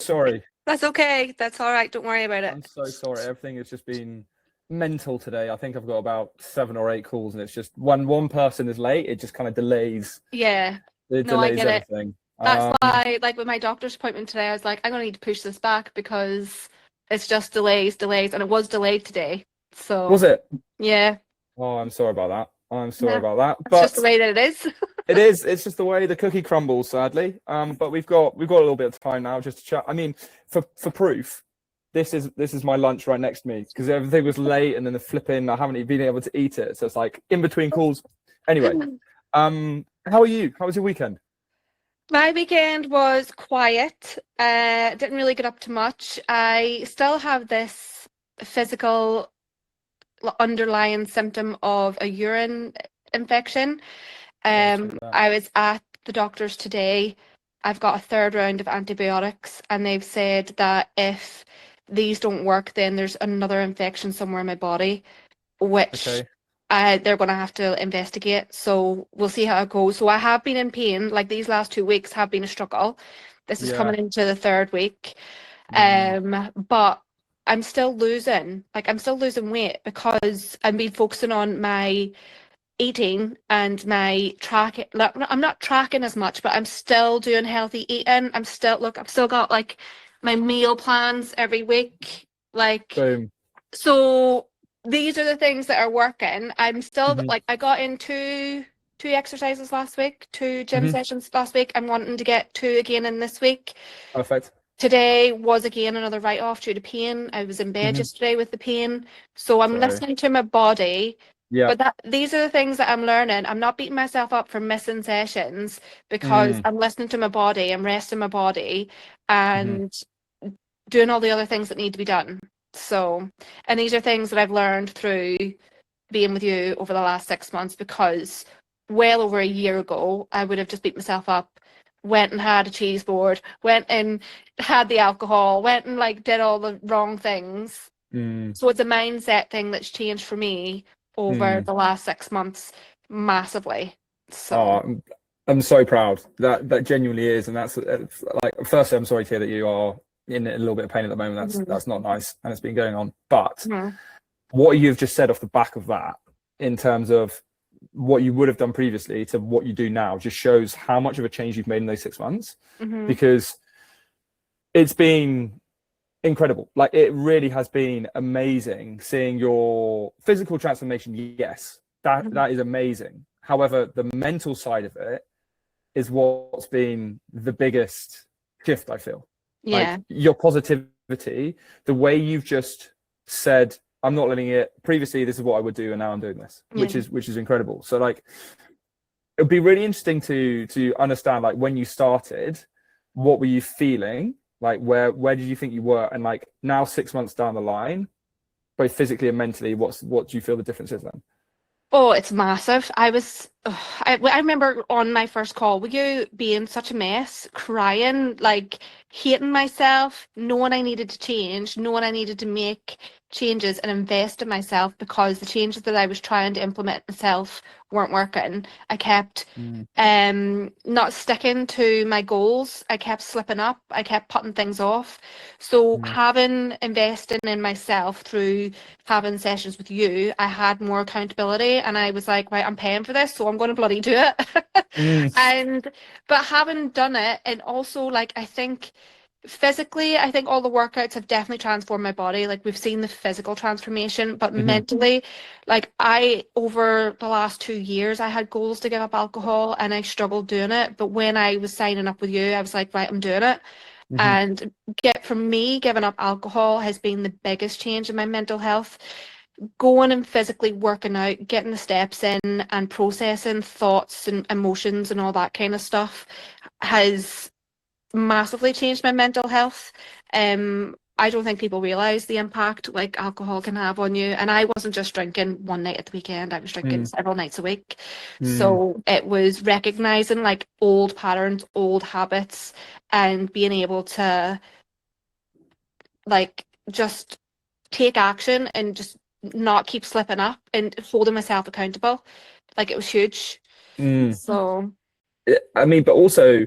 sorry. That's okay. That's all right. Don't worry about it. I'm so sorry. Everything has just been mental today. I think I've got about 7 or 8 calls, and it's just when one person is late, it just kind of delays. Yeah. It No, I delays get it. everything. That's why, like with my doctor's appointment today, I was like, I'm gonna need to push this back because it's just delays, and it was delayed today. So Was it? yeah, Oh, I'm sorry about that. I'm sorry yeah, about that. that's just the But way that it is. it is. It's just the way the cookie crumbles, sadly. But we've got a little bit of time now just to chat. I mean, for proof, this is my lunch right next to me because everything was late and then the flipping. I haven't even been able to eat it, so it's like in between calls. Anyway, how are you? How was your weekend? My weekend was quiet. Didn't really get up to much. I still have this physical underlying symptom of a urine infection. Sorry to hear that. I was at the doctor's today. I've got a third round of antibiotics, and they've said that if these don't work, then there's another infection somewhere in my body, which Okay. they're going to have to investigate. So we'll see how it goes. So I have been in pain. Like these last 2 weeks have been a struggle. This is Yeah. coming into the third week. Mm. But I'm still losing. Like I'm still losing weight because I've been focusing on my eating and my tracking. Like, I'm not tracking as much, but I'm still doing healthy eating. I've still got like my meal plans every week. Like, Boom. so these are the things that are working. I'm still Hmm. like I got into two exercises last week, two gym Hmm. sessions last week. I'm wanting to get two again in this week. Perfect. Today was again another write-off due to pain. I was in bed Hmm. yesterday with the pain. So I'm Sorry. listening to my body. Yeah. But these are the things that I'm learning. I'm not beating myself up for missing sessions because Mm. I'm listening to my body, I'm resting my body Hmm. and doing all the other things that need to be done. So, and these are things that I've learned through being with you over the last 6 months because well over a year ago, I would have just beat myself up, went and had a cheese board, went and had the alcohol, went and like did all the wrong things. Mm. So it's a mindset thing that's changed for me over Mm. the last 6 months massively. Oh, So I'm so proud. That genuinely is, and that's like. Firstly, I'm sorry to hear that you are in a little bit of pain at the moment. mhm, That's not nice, and it's been going on. But mhm, what you've just said off the back of that, in terms of what you would have done previously to what you do now, just shows how much of a change you've made in those 6 months. mhm, Because it's been incredible. Like it really has been amazing seeing your physical transformation. Yes, mhm. that is amazing. However, the mental side of it is what's been the biggest shift, I feel. Yeah, Like your positivity, the way you've just said, I'm not letting it previously, this is what I would do, and now I'm doing this, yeah. which is incredible. So like it'd be really interesting to understand like when you started, what were you feeling? Like where did you think you were? And like now 6 months down the line, both physically and mentally, what do you feel the difference is then? Oh, it's massive. I remember on my first call with you being such a mess, crying, like hating myself, knowing I needed to change, knowing I needed to make changes and invest in myself because the changes that I was trying to implement myself weren't working. I kept Mm. not sticking to my goals. I kept slipping up. I kept putting things off. So Mm. having invested in myself through having sessions with you, I had more accountability and I was like, right, I'm paying for this, so I'm going to bloody do it. Mm. And but having done it, and also like I think physically, I think all the workouts have definitely transformed my body. Like we've seen the physical transformation, but Hmm. mentally, like I over the last 2 years, I had goals to give up alcohol and I struggled doing it. But when I was signing up with you, I was like, right, I'm doing it. Hmm. And get from me, giving up alcohol has been the biggest change in my mental health. Going and physically working out, getting the steps in and processing thoughts and emotions and all that kind of stuff has massively changed my mental health. I don't think people realize the impact like alcohol can have on you. And I wasn't just drinking one night at the weekend, I was drinking Mm. several nights a week. Mm. So it was recognizing like old patterns, old habits, and being able to like just take action and just not keep slipping up and holding myself accountable. Like it was huge. Mm. So I mean, but also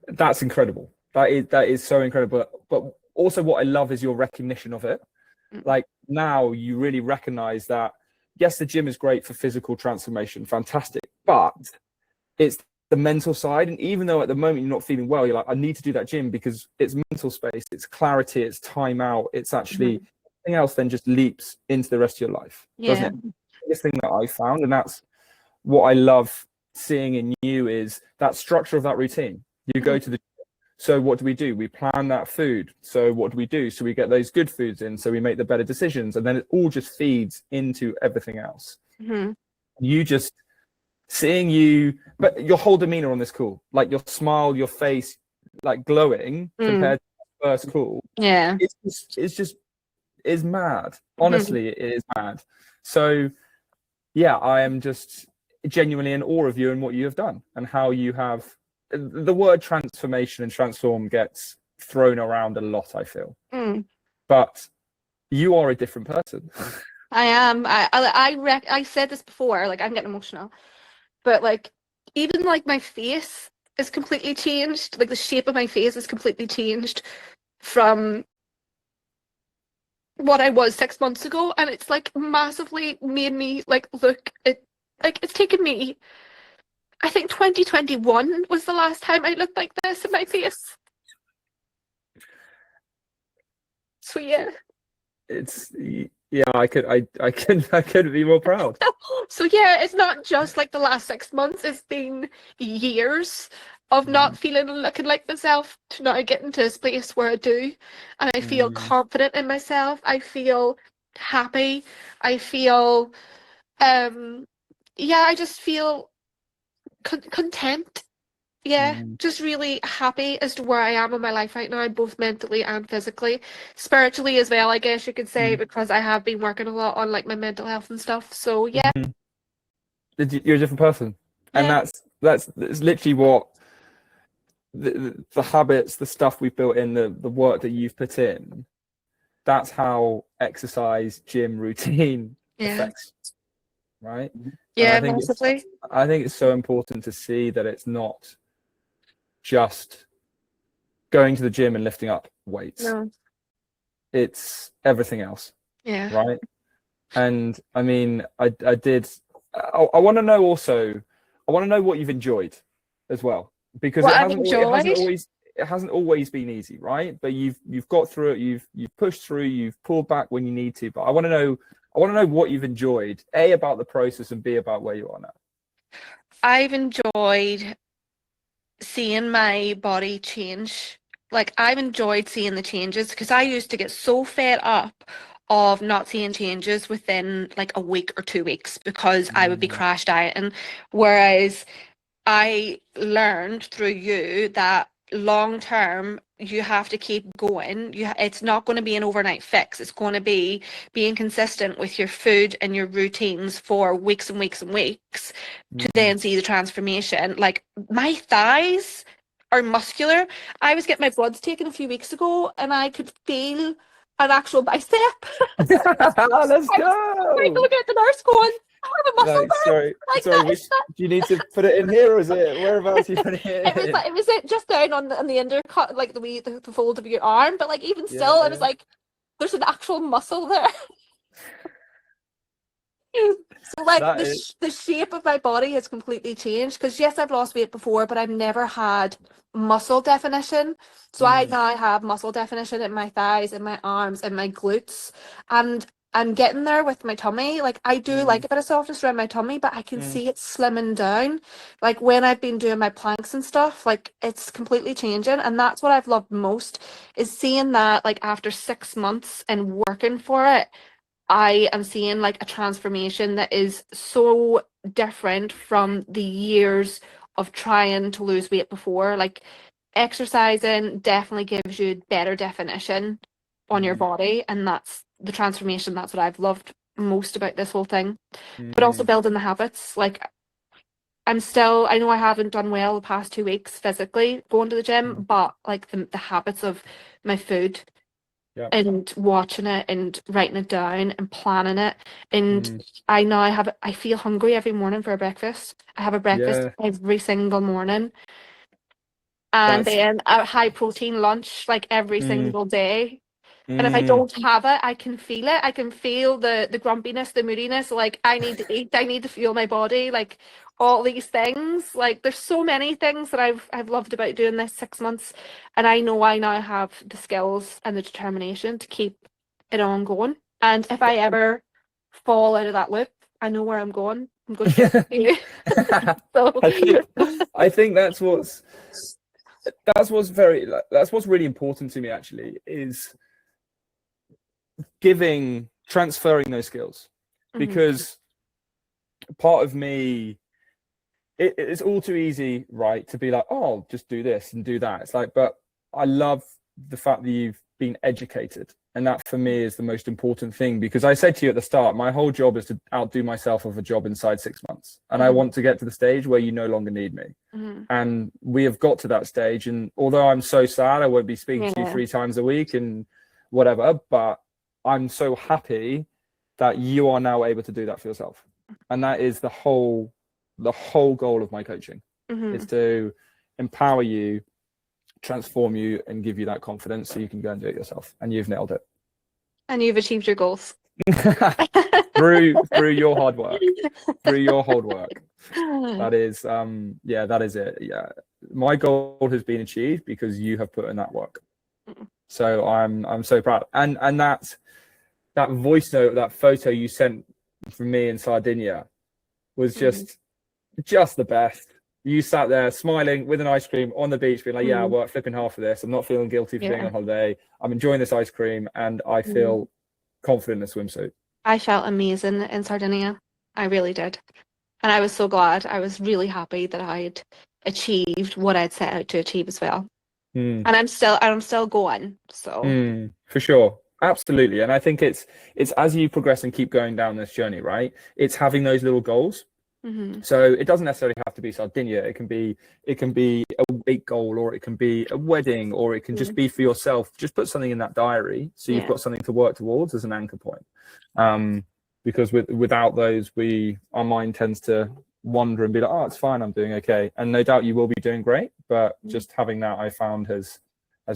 that's incredible. That is so incredible. But also what I love is your recognition of it. Like now you really recognize that yes, the gym is great for physical transformation, fantastic, but it's the mental side. And even though at the moment you're not feeling well, you're like, I need to do that gym because it's mental space, it's clarity, it's time out, it's actually something else then just leaps into the rest of your life, doesn't Yeah. it? This thing that I found, and that's what I love seeing in you, is that structure of that routine. You go to the so what do? We plan that food. So what do? So we get those good foods in, so we make the better decisions, and then it all just feeds into everything else. You just seeing you, but your whole demeanor on this call, like your smile, your face, like glowing compared to the first call. Yeah. It's just is mad. Honestly, it is mad. So yeah, I am just genuinely in awe of you and what you have done and how you have. The word transformation and transform gets thrown around a lot, I feel, but you are a different person. I am. I said this before, like I'm getting emotional, but like even like my face is completely changed. Like the shape of my face is completely changed from what I was 6 months ago, and it's like massively made me like look it like it's taken me. I think 2021 was the last time I looked like this in my face. So yeah. It's yeah, I couldn't be more proud. So yeah, it's not just like the last 6 months, it's been years of not feeling and looking like myself to now getting to this place where I do. And I feel confident in myself. I feel happy. I feel I just feel content. Yeah, just really happy as to where I am in my life right now, both mentally and physically. Spiritually as well, I guess you could say, because I have been working a lot on like my mental health and stuff. So yeah. You're a different person, and Yeah. that's literally what the habits, the stuff we've built in, the work that you've put in. That's how exercise, gym, routine affects, right? Yeah, And massively. I think it's so important to see that it's not just going to the gym and lifting up weights. No. It's everything else. Yeah. Right. And I mean, I want to know also, I want to know what you've enjoyed as well, because What it I've hasn't always been easy, right? But you've got through it, you've pushed through, you've pulled back when you need to. But I want to know what you've enjoyed, A, about the process, and B, about where you are now. I've enjoyed seeing my body change. Like I've enjoyed seeing the changes because I used to get so fed up of not seeing changes within like a week or 2 weeks because I would be crash dieting. Whereas I learned through you that long term you have to keep going. It's not going to be an overnight fix. It's going to be being consistent with your food and your routines for weeks and weeks and weeks to then see the transformation. Like my thighs are muscular. I was getting my bloods taken a few weeks ago and I could feel an actual bicep. Let's go. I look at the nurse going, I have a muscle there. Sorry. Do you need to put it in here, or is it whereabouts you put it in? It was just down on the undercut, like the fold of your arm. But like even still, it was like there's an actual muscle there. So like the shape of my body has completely changed because yes, I've lost weight before, but I've never had muscle definition. So I now have muscle definition in my thighs, in my arms, and my glutes, and I'm getting there with my tummy. Like I do like a bit of softness around my tummy, but I can see it slimming down. Like when I've been doing my planks and stuff, like it's completely changing. And that's what I've loved most is seeing that like after 6 months and working for it, I am seeing like a transformation that is so different from the years of trying to lose weight before. Like exercising definitely gives you better definition on your body, and that's the transformation. That's what I've loved most about this whole thing. But also building the habits. Like I know I haven't done well the past 2 weeks physically going to the gym, but like the habits of my food and watching it and writing it down and planning it. And I feel hungry every morning for a breakfast. I have a breakfast every single morning. and That's then a high protein lunch like every mm, single day. And if I mm. don't have it, I can feel it. I can feel the grumpiness, the moodiness. Like I need to eat. I need to fuel my body. Like all these things. Like there's so many things that I've loved about doing this 6 months, and I know I now have the skills and the determination to keep it on going. And if I ever fall out of that loop, I know where I'm going. I'm going straight to you. So I think I think that's what's that's what's really important to me actually, is transferring those skills, Mhm. because part of me, it's all too easy, right, to be like, oh, just do this and do that. It's like, but I love the fact that you've been educated, and that for me is the most important thing, because I said to you at the start, my whole job is to outdo myself of a job inside 6 months, and I Mhm. want to get to the stage where you no longer need me. Mhm. And we have got to that stage, and although I'm so sad I won't be speaking to you Yeah. 3 times a week and whatever, but I'm so happy that you are now able to do that for yourself. And that is the whole goal of my coaching, is Mhm. to empower you, transform you, and give you that confidence so you can go and do it yourself. And you've nailed it. And you've achieved your goals. through your hard work. That is that is it. Yeah. My goal has been achieved because you have put in that work. So I'm so proud. And that voice note, that photo you sent from me in Sardinia was just the best. You sat there smiling with an ice cream on the beach, being like, yeah, I worked flipping hard for this. I'm not feeling guilty for being on holiday. I'm enjoying this ice cream, and I feel confident in a swimsuit. I felt amazing in Sardinia. I really did. And I was so glad. I was really happy that I'd achieved what I'd set out to achieve as well. Mm. And I'm still going. So For sure. Absolutely. And I think it's as you progress and keep going down this journey, right? It's having those little goals. So it doesn't necessarily have to be Sardinia. It can be a weight goal, or it can be a wedding, or it can just be for yourself. Just put something in that diary so you've got something to work towards as an anchor point. Because without those, our mind tends to wander and be like, oh, it's fine, I'm doing okay. And no doubt you will be doing great, but just having that, I found has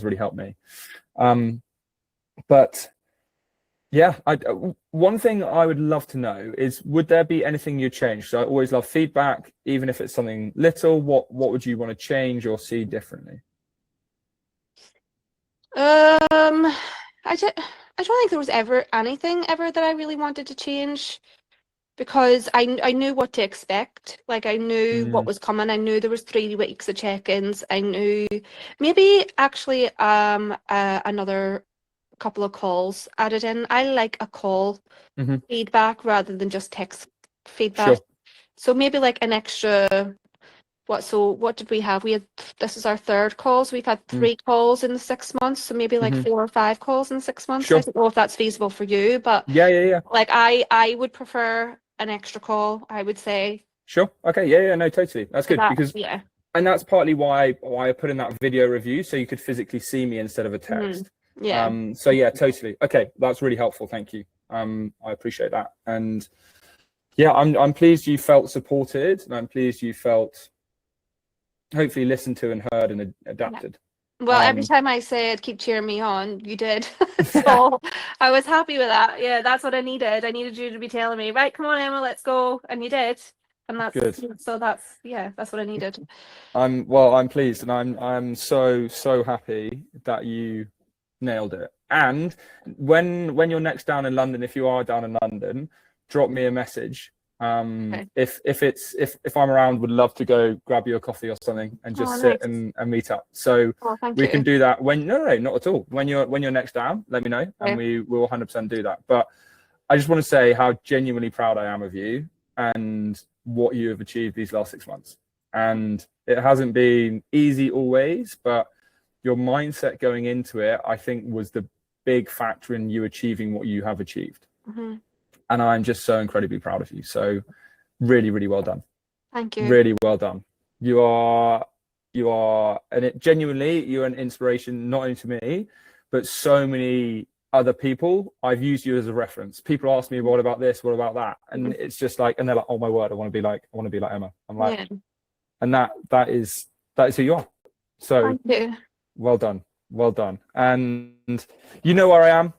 really helped me. But yeah, one thing I would love to know is, would there be anything you'd change? So I always love feedback, even if it's something little. What would you want to change or see differently? I don't think there was ever anything ever that I really wanted to change, because I knew what to expect. Like I knew what was coming. I knew there was 3 weeks of check-ins. I knew maybe actually another couple of calls added in. I like a call feedback rather than just text feedback. Sure. So maybe like an extra what did we have? This is our third call, so we've had 3 calls in the 6 months, so maybe like 4 or 5 calls in 6 months. Sure. I don't know if that's feasible for you, but Yeah. like I would prefer an extra call, I would say. Sure. Okay. Yeah. No, totally. That's good, because and that's partly why I put in that video review, so you could physically see me instead of a text. So yeah, totally. Okay, that's really helpful. Thank you. I appreciate that. And yeah, I'm pleased you felt supported, and I'm pleased you felt hopefully listened to and heard and adapted. Well, every time I said keep cheering me on, you did. So I was happy with that. Yeah, that's what I needed. I needed you to be telling me, right, come on, Emma, let's go. And you did. And that's good. So that's what I needed. I'm pleased, and I'm so happy that you nailed it. And when you're next down in London, if you are down in London, drop me a message. Okay. If I'm around, would love to go grab you a coffee or something and just sit and meet up. So we can do that when no, not at all. When you're next down, let me know, and we will 100% do that. But I just want to say how genuinely proud I am of you and what you have achieved these last 6 months. And it hasn't been easy always, but your mindset going into it, I think, was the big factor in you achieving what you have achieved. And I'm just so incredibly proud of you. So really, really well done. Thank you. Really well done. You are, and genuinely, you're an inspiration, not only to me, but so many other people. I've used you as a reference. People ask me, what about this? What about that? And it's just like, and they're like, oh my word, I want to be like Emma. I'm like, and that is who you are. So Thank you. well done. Well done. And you know where I am.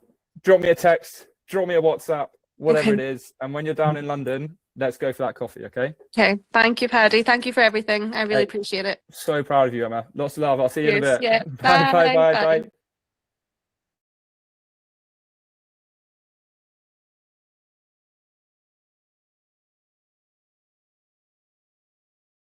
Drop me a text, drop me a WhatsApp, whatever Okay. it is. And when you're down in London, let's go for that coffee, okay? Okay. Thank you, Paddy. Thank you for everything. I really Hey, appreciate it. so proud of you, Emma. Lots of love. I'll see you in a Cheers. bit. Yeah. Bye, bye, Bye. bye, Bye. bye.